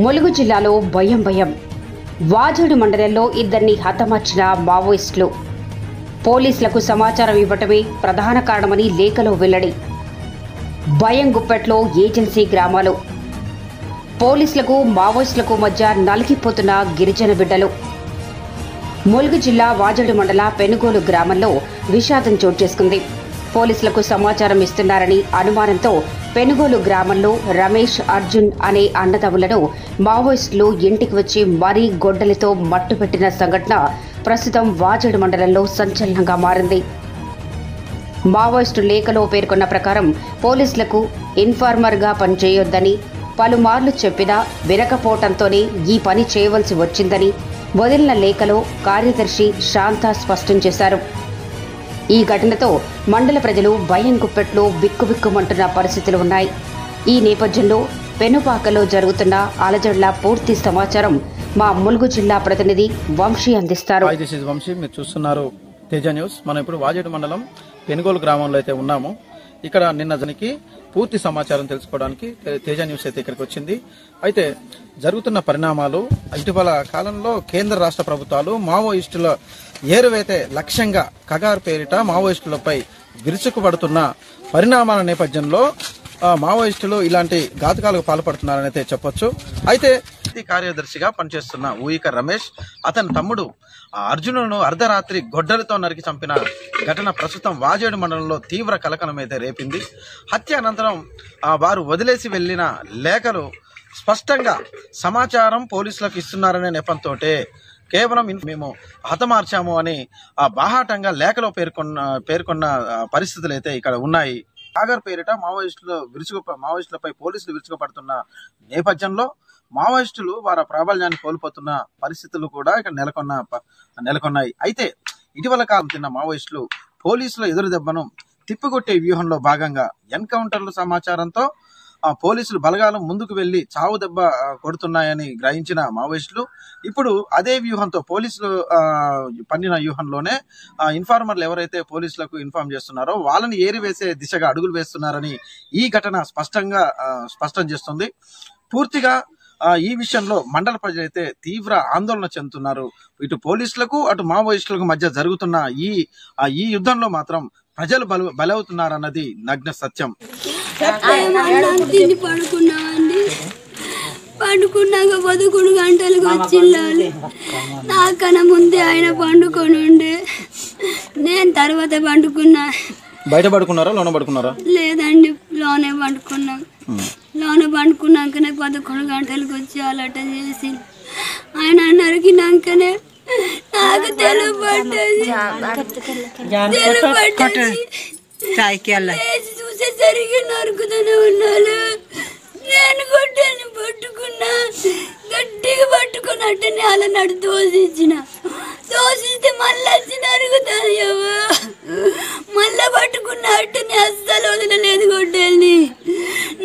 ములుగు జిల్లాలో భయం. వాజేడు మండలంలో ఇద్దరిని హతమార్చిన మావోయిస్టులు. పోలీసులకు సమాచారం ఇవ్వటమే ప్రధాన కారణమని లేఖలో వెల్లడి. భయం గుప్పెట్లో ఏజెన్సీ గ్రామాలు. పోలీసులకు మావోయిస్టులకు మధ్య నలిగిపోతున్న గిరిజన బిడ్డలు. ములుగు జిల్లా వాజేడు మండల పెనుగోలు గ్రామంలో విషాదం చోటు చేసుకుంది. పోలీసులకు సమాచారం ఇస్తున్నారని అనుమానంతో పెనుగోలు గ్రామంలో రమేష్, అర్జున్ అనే అన్నదమ్ములను మావోయిస్టులు ఇంటికి వచ్చి మరీ గొడ్డలితో మట్టుపెట్టిన సంఘటన ప్రస్తుతం వాజేడు మండలంలో సంచలనంగా మారింది. మావోయిస్టు లేఖలో పేర్కొన్న ప్రకారం పోలీసులకు ఇన్ఫార్మర్గా పనిచేయొద్దని పలుమార్లు చెప్పినా వినకపోవడంతోనే ఈ పని చేయవలసి వచ్చిందని వదిలిన లేఖలో కార్యదర్శి శాంత స్పష్టం చేశారు. ఈ ఘటనతో మండల ప్రజలు భయం గుప్పెట్లో బిక్కుబిక్కుమంటున్న పరిస్థితులు ఉన్నాయి. ఈ నేపథ్యంలో పెనుపాకలో జరుగుతున్న అలజడుల పూర్తి సమాచారం మా ములుగు జిల్లా ప్రతినిధి వంశీ అందిస్తారు. వంశీ, మీరు చూస్తున్నారు తేజ న్యూస్. మనం ఇప్పుడు వాజేడు మండలం పెనుగోలు గ్రామంలో అయితే ఉన్నాము. ఇక్కడ నిన్న దానికి పూర్తి సమాచారం తెలుసుకోవడానికి తేజ న్యూస్ అయితే ఇక్కడికి వచ్చింది. అయితే జరుగుతున్న పరిణామాలు, ఇటీవల కాలంలో కేంద్ర రాష్ట్ర ప్రభుత్వాలు మావోయిస్టుల ఏరువైతే లక్ష్యంగా కగారు పేరిట మావోయిస్టులపై విరుచుకుపడుతున్న పరిణామాల నేపథ్యంలో మావోయిస్టులు ఇలాంటి ఘాతుకాలకు పాల్పడుతున్నారని అయితే చెప్పొచ్చు. అయితే కార్యదర్శిగా పనిచేస్తున్న ఊయిక రమేష్, అతని తమ్ముడు అర్జునును అర్ధరాత్రి గొడ్డలితో నరికి చంపిన ఘటన ప్రస్తుతం వాజేడు మండలంలో తీవ్ర కలకలం అయితే రేపింది. హత్య అనంతరం వారు వదిలేసి వెళ్లిన లేఖలు స్పష్టంగా సమాచారం పోలీసులకు ఇస్తున్నారనే నెపంతో కేవలం మేము హతమార్చాము అని బాహాటంగా లేఖలో పేర్కొన్న పరిస్థితులు అయితే ఇక్కడ ఉన్నాయి. సాగర్ పేరిట మావోయిస్టులపై పోలీసులు విరుచుకుపడుతున్న నేపథ్యంలో మావోయిస్టులు వారి ప్రాబల్యాన్ని కోల్పోతున్న పరిస్థితులు కూడా ఇక్కడ నెలకొన్నాయి. అయితే ఇటీవల కాలం తిన్న మావోయిస్టులు పోలీసుల ఎదురు దెబ్బను తిప్పికొట్టే వ్యూహంలో భాగంగా ఎన్కౌంటర్ల సమాచారంతో పోలీసులు బలగాలు ముందుకు వెళ్లి చావు దెబ్బ కొడుతున్నాయని గ్రహించిన మావోయిస్టులు ఇప్పుడు అదే వ్యూహంతో పోలీసులు పన్నిన వ్యూహంలోనే ఇన్ఫార్మర్లు ఎవరైతే పోలీసులకు ఇన్ఫార్మ్ చేస్తున్నారో వాళ్ళని ఏరివేసే దిశగా అడుగులు వేస్తున్నారని ఈ ఘటన స్పష్టం చేస్తుంది. పూర్తిగా ఈ విషయంలో మండల ప్రజలైతే తీవ్ర ఆందోళన చెందుతున్నారు. ఇటు పోలీసులకు అటు మావోయిస్టులకు మధ్య జరుగుతున్న ఈ యుద్ధంలో మాత్రం ప్రజలు బలవుతున్నారన్నది నగ్న సత్యం. పండుకున్నాక 11 గంటలకు వచ్చిల్లాలి. నాకన్నా ముందే ఆయన పండుకొని ఉండే, నేను తర్వాత పండుకున్నా. బయట పడుకున్నారా, లోన పడుకున్నారా? లేదండి, లోనే పండుకున్నాం. లోన పండుకున్నాకనే 11 గంటలకు వచ్చి అలట చేసి ఆయన నరికినాకనే నాకు తెలుపడ్డది. చూసేసరికి నరుకుతూనే ఉన్నాను. నేను గొడ్డని పట్టుకున్నా, గట్టిగా పట్టుకున్నట్టనే అలా నడు తోసిస్తే మళ్ళీ వచ్చి నరుగుతాను. మళ్ళా పట్టుకున్నట్టనే అస్సలు వదలలేదు గొడ్డల్ని.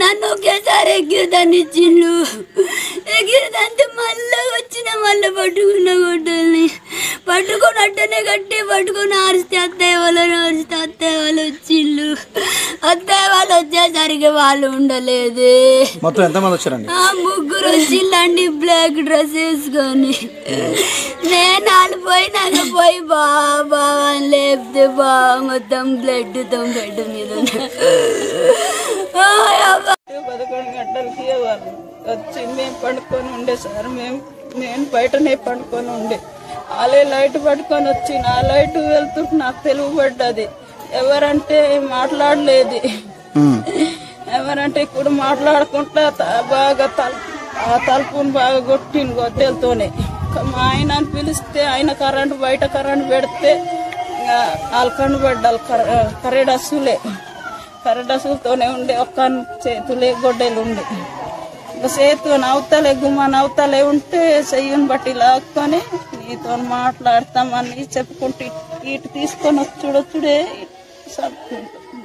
నన్ను ఒకేసారి ఎగిరిదాన్ని ఇచ్చిండు. ఎగిరిదంటే మళ్ళా వచ్చిన మళ్ళీ పట్టుకున్న గొడ్డల్ని పట్టుకున్నట్టనే గట్టి పట్టుకుని అరిస్తే అత్తయ్య వాళ్ళు వచ్చిండు. అత్తయ్య వాళ్ళు వచ్చేసరికి వాళ్ళు ఉండలేదు. మొత్తం ఎంతమంది వచ్చారండి? 3 వచ్చిందండి, బ్లాక్ డ్రెస్ వేసుకొని. నేను ఆడిపోయినాక పోయి బాబా అని లేపితే మొత్తం బ్లడ్తో బెడ్ మీద 11 గంటలకి వచ్చి మేము పండుకొని ఉండే సార్. నేను బయటనే పండుకొని ఉండే. వాళ్ళే లైట్ పట్టుకొని వచ్చి నా లైట్ వెళ్తుంటే నాకు తెలుగుపడ్డది. ఎవరంటే మాట్లాడలేదు. ఎవరంటే ఇప్పుడు మాట్లాడుకుంటా బాగా తలుపుని బాగా కొట్టిన గొడ్డలతోనే. మా ఆయన అని పిలిస్తే ఆయన బయట కరెంట్ పెడితే వాళ్ళు కనబడ్డారు. కరెడసులతోనే ఉండే, ఒక్క చేతులే గొడ్డలు ఉండే. చేతు నవ్వుతలే నవ్వుతలే ఉంటే చెయ్యని బట్టి లాక్కొని నీతో మాట్లాడతామని చెప్పుకుంటే ఇటు తీసుకొని వచ్చుడే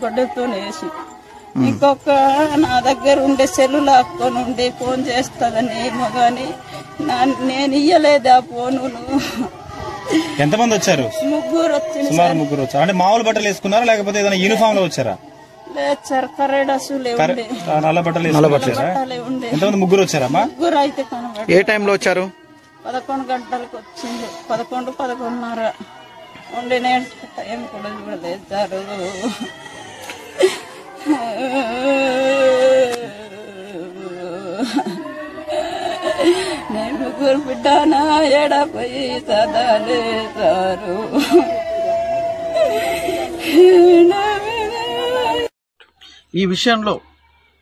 గొడ్డలతో వేసి. ఇంకొక నా దగ్గర ఉండే సెల్లు లాక్కొని ఉండి ఫోన్ చేస్తుందని ఏమో గాని నేను ఇయ్యలేదు ఆ ఫోనును. ఎంతమంది వచ్చారు? 3 వచ్చింది. సుమారు 3 వచ్చారు. అంటే మామూలు బట్టలు వేసుకున్నారా లేకపోతే ఏదైనా యూనిఫామ్ లో వచ్చారా? లేదు సార్ కరేడసులే ఉండే నల్ల బట్టలు బట్టలే ఉండే. ఎంతమంది ముగ్గురు వచ్చారమ్మా? ముగ్గురు అయితే కనబడి ఏ టైంలో వచ్చారు? 11 గంటలకు వచ్చింది. 11, 11:30 ఉండి నేను టైం కూడా చూడలేదు సార్. నేను ముగ్గురు బిడ్డానా ఎడపోయి చదలే సారు. ఈ విషయంలో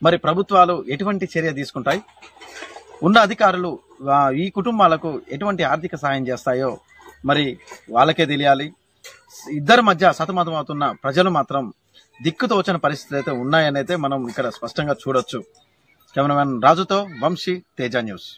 మరి ప్రభుత్వాలు ఎటువంటి చర్య తీసుకుంటాయి, ఉన్న అధికారులు ఈ కుటుంబాలకు ఎటువంటి ఆర్థిక సాయం చేస్తాయో మరి వాళ్ళకే తెలియాలి. ఇద్దరి మధ్య సతమతం అవుతున్న ప్రజలు మాత్రం దిక్కుతోచని పరిస్థితులు అయితే ఉన్నాయని అయితే మనం ఇక్కడ స్పష్టంగా చూడొచ్చు. కెమెరామెన్ రాజుతో వంశీ, తేజ న్యూస్.